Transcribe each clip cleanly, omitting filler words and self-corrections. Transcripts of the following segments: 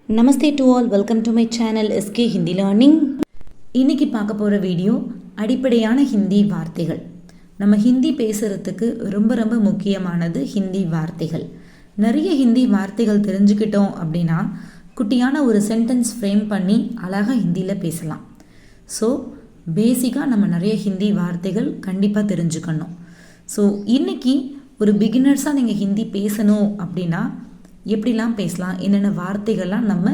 Namaste to all, welcome to my channel SK Hindi learning. இன்றைக்கி பார்க்க போகிற வீடியோ அடிப்படையான ஹிந்தி வார்த்தைகள். நம்ம ஹிந்தி பேசுகிறதுக்கு ரொம்ப ரொம்ப முக்கியமானது ஹிந்தி வார்த்தைகள். நிறைய ஹிந்தி வார்த்தைகள் தெரிஞ்சுக்கிட்டோம் அப்படின்னா குட்டியான ஒரு சென்டென்ஸ் ஃப்ரேம் பண்ணி அழகாக ஹிந்தியில் பேசலாம். ஸோ பேசிக்காக நம்ம நிறைய ஹிந்தி வார்த்தைகள் கண்டிப்பாக தெரிஞ்சுக்கணும். ஸோ இன்றைக்கி ஒரு பிகினர்ஸாக நீங்கள் ஹிந்தி பேசணும் அப்படின்னா எப்படிலாம் பேசலாம், என்னென்ன வார்த்தைகள்லாம் நம்ம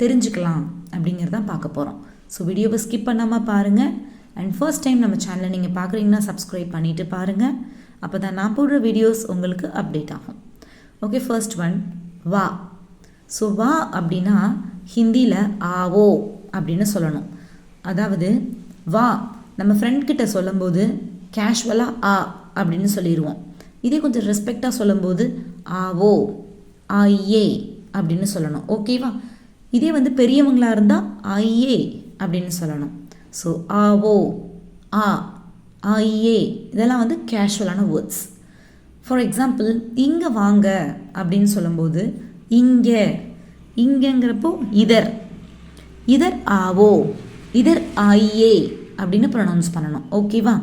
தெரிஞ்சுக்கலாம் அப்படிங்கிறதான் பார்க்க போகிறோம். ஸோ வீடியோவை ஸ்கிப் பண்ணாமல் பாருங்கள். அண்ட் ஃபர்ஸ்ட் டைம் நம்ம சேனலை நீங்கள் பார்க்குறீங்கன்னா சப்ஸ்கிரைப் பண்ணிவிட்டு பாருங்கள். அப்போ தான் நான் போடுற வீடியோஸ் உங்களுக்கு அப்டேட் ஆகும். ஓகே, ஃபர்ஸ்ட் ஒன் வா. ஸோ வா அப்படின்னா ஹிந்தியில் ஆவோ அப்படின்னு சொல்லணும். அதாவது வா நம்ம ஃப்ரெண்ட்கிட்ட சொல்லும்போது கேஷுவலாக ஆ அப்படின்னு சொல்லிடுவோம். இதே கொஞ்சம் ரெஸ்பெக்டாக சொல்லும்போது ஆவோ ஆயே அப்படின்னு சொல்லணும். ஓகேவா? இதே பெரியவங்களாக இருந்தால் ஆயே அப்படின்னு சொல்லணும். ஸோ ஆவோ ஆ ஆயே இதெல்லாம் கேஷுவலான வேர்ட்ஸ். ஃபார் எக்ஸாம்பிள் இங்கே வாங்க அப்படின்னு சொல்லும்போது இங்கே இங்கேங்கிறப்போ இதர் இதர் ஆவோ இதர் ஆயே அப்படின்னு ப்ரொனவுன்ஸ் பண்ணணும். ஓகேவா?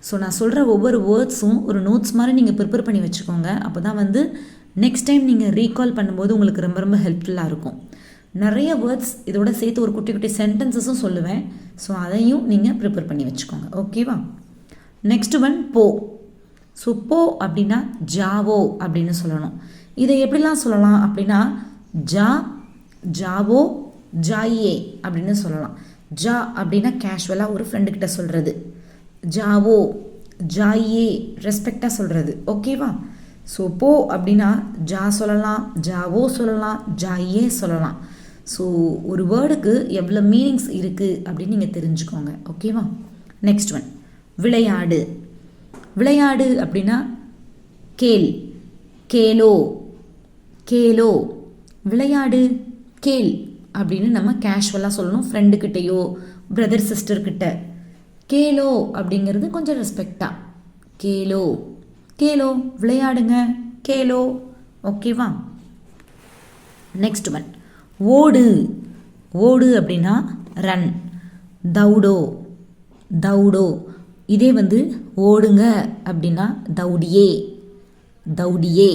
ஸோ நான் சொல்கிற ஒவ்வொரு வேர்ட்ஸும் ஒரு நோட்ஸ் மாதிரி நீங்கள் ப்ரிப்பேர் பண்ணி வச்சுக்கோங்க. அப்போ தான் நெக்ஸ்ட் டைம் நீங்கள் ரீகால் பண்ணும்போது உங்களுக்கு ரொம்ப ரொம்ப ஹெல்ப்ஃபுல்லாக இருக்கும். நிறைய வேர்ட்ஸ் இதோட சேர்த்து ஒரு குட்டி குட்டி சென்டென்சஸும் சொல்லுவேன். ஸோ அதையும் நீங்கள் ப்ரிப்பேர் பண்ணி வச்சுக்கோங்க. ஓகேவா? நெக்ஸ்ட் ஒன் போ. ஸோ போ அப்படின்னா ஜாவோ அப்படின்னு சொல்லணும். இதை எப்படிலாம் சொல்லலாம் அப்படின்னா ஜா ஜாவோ ஜாயே அப்படின்னு சொல்லலாம். ஜா அப்படின்னா கேஷுவலாக ஒரு ஃப்ரெண்டுக்கிட்ட சொல்கிறது, ஜாவோ ஜாயே ரெஸ்பெக்டாக சொல்கிறது. ஓகேவா? ஸோ போ அப்படின்னா ஜா சொல்லலாம், ஜாவோ சொல்லலாம், ஜாயே சொல்லலாம். ஸோ ஒரு வேர்டுக்கு எவ்வளோ மீனிங்ஸ் இருக்குது அப்படின்னு நீங்கள் தெரிஞ்சுக்கோங்க. ஓகேவா? நெக்ஸ்ட் ஒன் விளையாடு. விளையாடு அப்படின்னா கேல் கேலோ கேலோ விளையாடு கேல் அப்படின்னு நம்ம கேஷுவலாக சொல்லணும். ஃப்ரெண்டுக்கிட்டேயோ பிரதர் சிஸ்டர்கிட்ட. கேலோ அப்படிங்கிறது கொஞ்சம் ரெஸ்பெக்டாக கேலோ கேலோ விளையாடுங்க கேலோ. ஓகேவா? நெக்ஸ்ட் ஒன் ஓடு. ஓடு அப்படின்னா ரன். தௌடோ தௌடோ இதே ஓடுங்க அப்படின்னா தௌடியே தௌடியே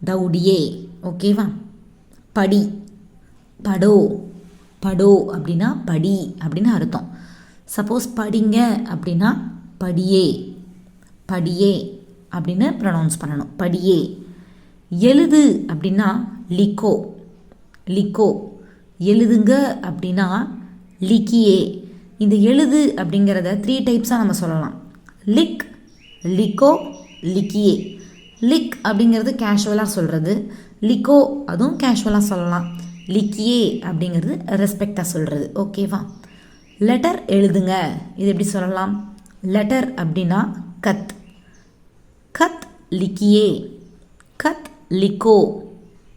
தௌடியே. ஓகேவா? படி படோ படோ அப்படின்னா படி அப்படின்னு அர்த்தம். சப்போஸ் படிங்க அப்படின்னா படியே படியே அப்படின்னு ப்ரொனவுன்ஸ் பண்ணணும். படியே. எழுது அப்படின்னா லிக்கோ லிக்கோ. எழுதுங்க அப்படின்னா லிக்கியே. இந்த எழுது அப்படிங்கிறத 3 டைப்ஸாக நம்ம சொல்லலாம். லிக் லிக்கோ லிக்கியே. லிக் அப்படிங்கிறது கேஷுவலாக சொல்கிறது, லிக்கோ அதுவும் கேஷுவலாக சொல்லலாம், லிக்கியே அப்படிங்கிறது ரெஸ்பெக்டாக சொல்கிறது. ஓகேவா? லெட்டர் எழுதுங்க. இது எப்படி சொல்லலாம்? லெட்டர் அப்படின்னா கத் கத் லிக்கியே கத் லிக்கோ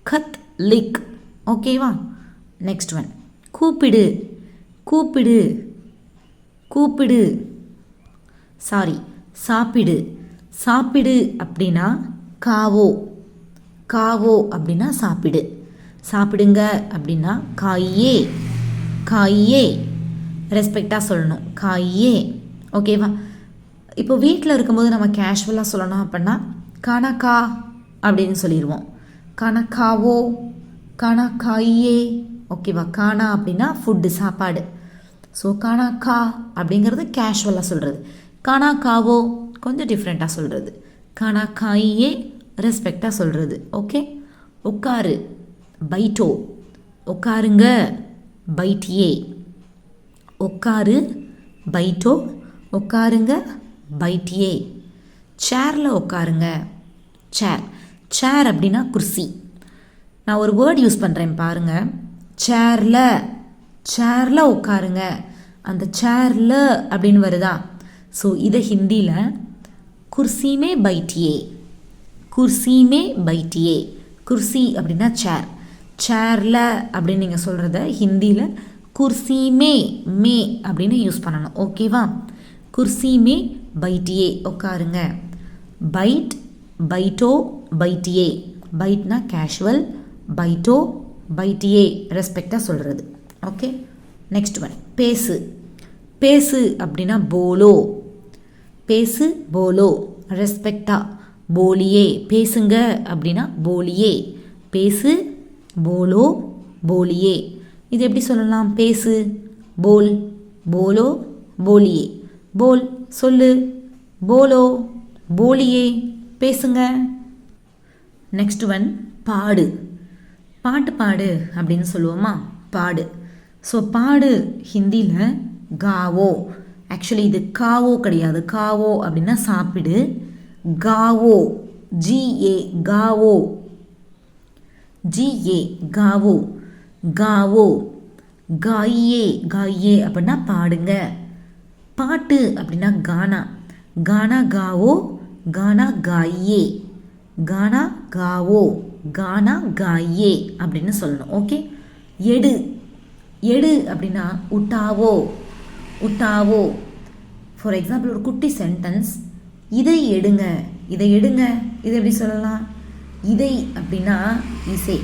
கத் லிக். ஓகேவா? நெக்ஸ்ட் ஒன் கூப்பிடு. கூப்பிடு கூப்பிடு சாரி சாப்பிடு. சாப்பிடு அப்படின்னா காவோ காவோ அப்படின்னா சாப்பிடு. சாப்பிடுங்க அப்படின்னா காயே காயே ரெஸ்பெக்டாக சொல்லணும், காயே. ஓகேவா? இப்போ வீட்டில் இருக்கும்போது நம்ம கேஷுவலாக சொல்லணும் அப்படின்னா கணக்கா அப்படின்னு சொல்லிடுவோம். கணக்காவோ கணக்காயே. ஓகேவா? காணா அப்படின்னா ஃபுட்டு சாப்பாடு. ஸோ கணக்கா அப்படிங்கிறது கேஷுவலாக சொல்கிறது. கணக்காவோ கொஞ்சம் டிஃப்ரெண்ட்டாக சொல்கிறது. கணக்காயே ரெஸ்பெக்டாக சொல்கிறது. ஓகே? உட்காரு பைட்டோ. உட்காருங்க பைட்டியே. உட்காரு பைட்டோ உட்காருங்க பைட்டியே. சேரில் உட்காருங்க சேர். சேர் அப்படின்னா குர்சி. நான் ஒரு வேர்ட் யூஸ் பண்ணுறேன் பாருங்கள். சேரில் சேரில் உட்காருங்க. அந்த சேரில் அப்படின்னு வருதா? ஸோ இதை ஹிந்தியில் குர்சிமே பைட்டியே குர்சிமே பைட்டியே. குர்சி அப்படின்னா சேர். சேரில் அப்படின்னு நீங்கள் சொல்கிறத ஹிந்தியில் குர்சிமே மே அப்படின்னு யூஸ் பண்ணணும். ஓகேவா? குர்சிமே பைட்டியே உட்காருங்க. பைட் பைட்டோ பைட்டியே. பைட்னா கேஷுவல், பைட்டோ பைட்டியே ரெஸ்பெக்டாக சொல்கிறது. ஓகே, நெக்ஸ்ட் ஒன் பேசு. பேசு அப்படின்னா போலோ. பேசு போலோ ரெஸ்பெக்டாக போலியே. பேசுங்க அப்படின்னா போலியே. பேசு போலோ போலியே. இது எப்படி சொல்லலாம்? பேசு போல், போலோ போலியே. போல் சொல்லு, போலோ போலியே. பேசுங்க. நெக்ஸ்ட் ஒன் பாடு. பாட்டு பாடு அப்படின்னு சொல்லுவோமா? பாடு. ஸோ பாடு ஹிந்தியில் காவோ. ஆக்சுவலி இது காவோ கிடையாது. காவோ அப்படின்னா சாப்பிடு. காவோ ஜிஏ காவோ. ஜிஏ காவோ. காவோ. காயே காயே அப்படின்னா பாடுங்க. பாட்டு அப்படின்னா கானா. கானா காவோ, கானா காயே. கானா காவோ, கானா காயே அப்படின்னு சொல்லணும். ஓகே, எடு. எடு அப்படின்னா உட்டாவோ. உட்டாவோ. ஃபார் எக்ஸாம்பிள் ஒரு குட்டி சென்டென்ஸ், இதை எடுங்க. இதை எடுங்க, இதை எப்படி சொல்லலாம்? இதை அப்படின்னா இசை.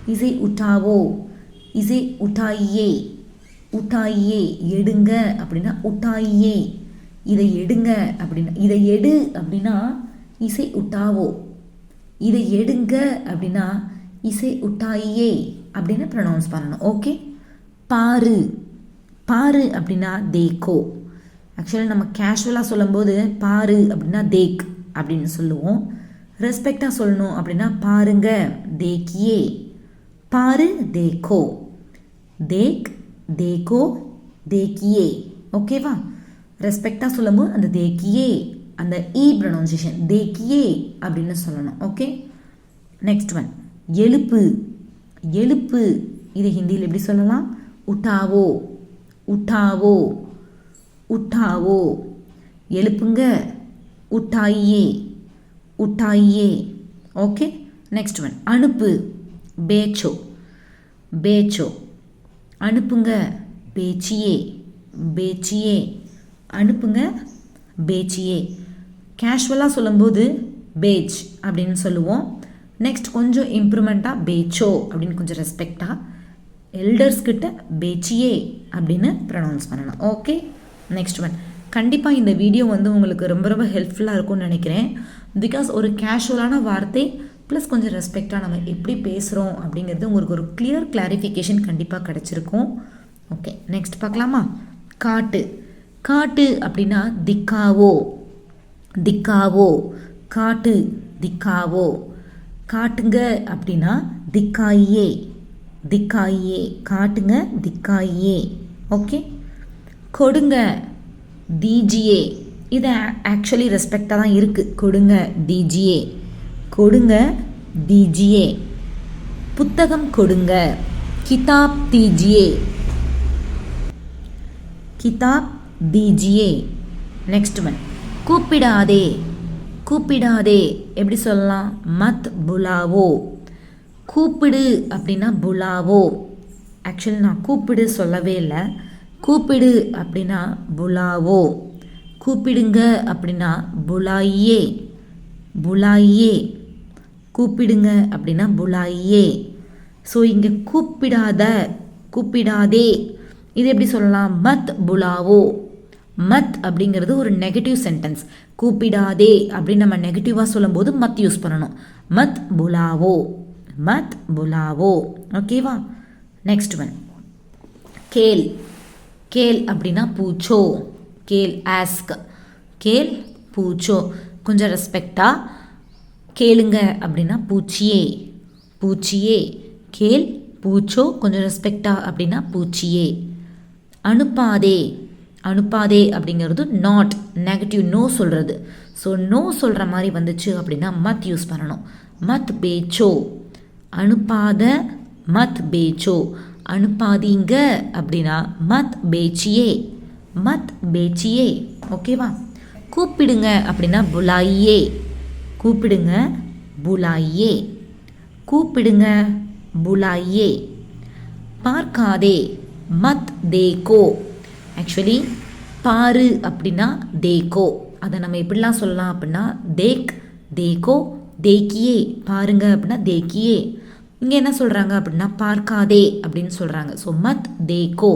இசை உட்டாவோ. இசை உட்டாயே. உட்டாயே. எடுங்க அப்படின்னா உட்டாயே. இதை எடுங்க அப்படின்னா, இதை எடு அப்படின்னா இசை உட்டாவோ. இதை எடுங்க அப்படின்னா இசை உட்டாயே அப்படின்னு ப்ரொனவுன்ஸ் பண்ணணும். ஓகே, பாரு. பாரு அப்படின்னா தேக்கோ. ஆக்சுவலாக நம்ம கேஷுவலாக சொல்லும்போது பாரு அப்படின்னா தேக் அப்படின்னு சொல்லுவோம். ரெஸ்பெக்டாக சொல்லணும் அப்படின்னா பாருங்க, தேக்கியே. பாரு தேக்கோ. தேக், தேக்கோ, தேக்கியே. ஓகேவா? ரெஸ்பெக்டாக சொல்லும்போது அந்த தேக்கியே, அந்த இ ப்ரொனவுன்சியேஷன் தேக்கியே அப்படின்னு சொல்லணும். ஓகே, நெக்ஸ்ட் ஒன் எழுப்பு. எழுப்பு இது ஹிந்தியில் எப்படி சொல்லலாம்? உட்டாவோ. உட்டாவோ. உட்டாவோ. எழுப்புங்க. உட்டாயே. உட்டாயே. ஓகே, நெக்ஸ்ட் ஒன் அனுப்பு. பேச்சோ. பேச்சோ. அனுப்புங்க. பேச்சியே. பேச்சியே. அனுப்புங்க. பேச்சியே. கேஷுவலாக சொல்லும்போது பேச் அப்படின்னு சொல்லுவோம். நெக்ஸ்ட் கொஞ்சம் இம்ப்ரூவ்மெண்ட்டாக பேச்சோ அப்படின்னு கொஞ்சம் ரெஸ்பெக்டாக எல்டர்ஸ்கிட்ட பேச்சியே அப்படின்னு ப்ரொனவுன்ஸ் பண்ணணும். Okay, next one. கண்டிப்பாக இந்த வீடியோ வந்து உங்களுக்கு ரொம்ப ரொம்ப ஹெல்ப்ஃபுல்லாக இருக்கும்னு நினைக்கிறேன். பிகாஸ் ஒரு கேஷுவலான வார்த்தை ப்ளஸ் கொஞ்சம் ரெஸ்பெக்டாக நம்ம எப்படி பேசுகிறோம் அப்படிங்கிறது உங்களுக்கு ஒரு கிளியர் கிளாரிஃபிகேஷன் கண்டிப்பாக கிடச்சிருக்கும். ஓகே, நெக்ஸ்ட் பார்க்கலாமா? காட்டு. காட்டு அப்படின்னா திக்காவோ. திக்காவோ. காட்டு திக்காவோ. காட்டுங்க அப்படின்னா திக்காயே. திக்காயே. காட்டுங்க திக்காயே. ஓகே, கொடுங்க. தீஜியே. இது ஆக்சுவலி ரெஸ்பெக்டாக தான் இருக்குது. கொடுங்க தீஜியே. கொடுங்க தீஜியே. புத்தகம் கொடுங்க. கிதாப் தீஜியே. கிதாப் தீஜியே. Next one கூப்பிடாதே. கூப்பிடாதே எப்படி சொல்லலாம்? மத் புலாவோ. கூப்பிடு அப்படின்னா புலாவோ. ஆக்சுவலி நான் கூப்பிடு சொல்லவே இல்லை. கூப்பிடு அப்படின்னா புலாவோ. கூப்பிடுங்க அப்படின்னா புலாயே. புலாயே. கூப்பிடுங்க அப்படின்னா புலாயே. ஸோ இங்கே கூப்பிடாத, கூப்பிடாதே இது எப்படி சொல்லலாம்? மத் புலாவோ. மத் அப்படிங்கிறது ஒரு நெகட்டிவ் சென்டென்ஸ். கூப்பிடாதே அப்படின்னு நம்ம நெகட்டிவாக சொல்லும்போது மத் யூஸ் பண்ணணும். மத் புலாவோ. மத் புலாவோ. ஓகேவா? நெக்ஸ்ட் ஒன் கேள். கேள் அப்படின்னா பூச்சோ. கேள் ஆஸ்க். கேள் பூச்சோ. கொஞ்சம் ரெஸ்பெக்டாக கேளுங்க அப்படின்னா பூச்சியே. பூச்சியே. கேள் பூச்சோ. கொஞ்சம் ரெஸ்பெக்டாக அப்படின்னா பூச்சியே. அனுப்பாதே. அனுப்பாதே அப்படிங்கிறது நாட் நெகட்டிவ், நோ சொல்கிறது. ஸோ நோ சொல்கிற மாதிரி வந்துச்சு அப்படின்னா மத் யூஸ் பண்ணணும். மத் பேச்சோ. அனுப்பாத மத் பேச்சோ. அனுப்பாதீங்க அப்படின்னா மத் பேச்சியே. மத் பேச்சியே. ஓகேவா? கூப்பிடுங்க அப்படின்னா புலாயே. கூப்பிடுங்க புலாயே. கூப்பிடுங்க புலாயே. பார்க்காதே மத் தேக்கோ. ஆக்சுவலி பாரு அப்படின்னா தேக்கோ. அதை நம்ம எப்படிலாம் சொல்லலாம் அப்படின்னா தேக், தேக்கோ, தேக்கியே. பாருங்க அப்படின்னா தேக்கியே. இங்கே என்ன சொல்கிறாங்க அப்படின்னா பார்க்காதே அப்படின்னு சொல்கிறாங்க. ஸோ மத் தேக்கோ.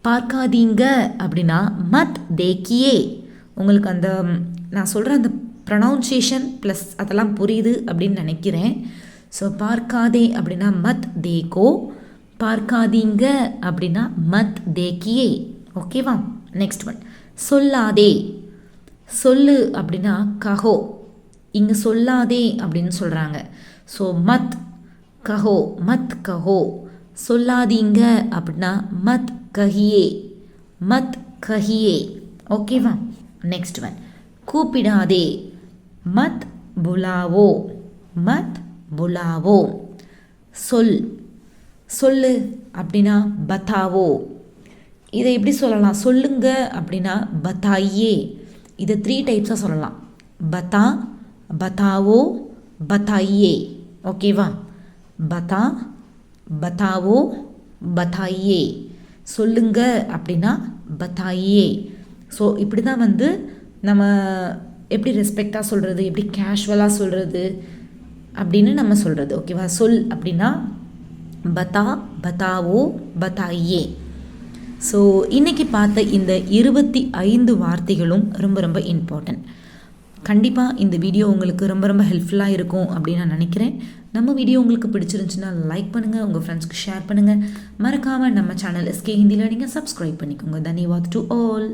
பார்க்காதீங்க அப்படின்னா மத் தேக்கியே. உங்களுக்கு அந்த நான் சொல்கிற அந்த ப்ரொனவுன்சியேஷன் ப்ளஸ் அதெல்லாம் புரியுது அப்படின்னு நினைக்கிறேன். ஸோ பார்க்காதே அப்படின்னா மத் தேக்கோ, பார்க்காதீங்க அப்படின்னா மத் தேக்கியே. ஓகேவா? நெக்ஸ்ட் ஒன் சொல்லாதே. சொல்லு அப்படின்னா கஹோ. இங்கே சொல்லாதே அப்படின்னு சொல்கிறாங்க. ஸோ மத் கஹோ, மத் கஹோ. சொல்லாதீங்க அப்படின்னா மத் கஹியே, மத் கஹியே. ஓகேவா? நெக்ஸ்ட் ஒன் கூப்பிடாதே. மத் புலாவோ, மத் புலாவோ. சொல், சொல்லு அப்படின்னா பத்தாவோ. இதை எப்படி சொல்லலாம்? சொல்லுங்க அப்படின்னா பத்தாயே. இதை 3 டைப்ஸாக சொல்லலாம். பத்தா, பத்தாவோ, பத்தாயே. ஓகேவா? பத்தா, பத்தாவோ, பத்தாயே. சொல்லுங்க அப்படின்னா பத்தாயே. ஸோ இப்படி தான் வந்து நம்ம எப்படி ரெஸ்பெக்டாக சொல்கிறது, எப்படி கேஷுவலாக சொல்கிறது அப்படின்னு நம்ம சொல்கிறது. ஓகேவா? சொல் அப்படின்னா பத்தா, பத்தாவோ, பத்தாயே. ஸோ இன்றைக்கி பார்த்த இந்த 25 வார்த்தைகளும் ரொம்ப ரொம்ப இம்பார்ட்டன்ட். கண்டிப்பாக இந்த வீடியோ உங்களுக்கு ரொம்ப ரொம்ப ஹெல்ப்ஃபுல்லாக இருக்கும் அப்படின்னு நான் நினைக்கிறேன். நம்ம வீடியோ உங்களுக்கு பிடிச்சிருந்துச்சுன்னா லைக் பண்ணுங்கள், உங்கள் ஃப்ரெண்ட்ஸ்க்கு ஷேர் பண்ணுங்கள். மறக்காமல் நம்ம சேனல் எஸ்கே ஹிந்தி லேர்னிங்கை சப்ஸ்கிரைப் பண்ணிக்கோங்க. தன்யவாத் டு ஆல்.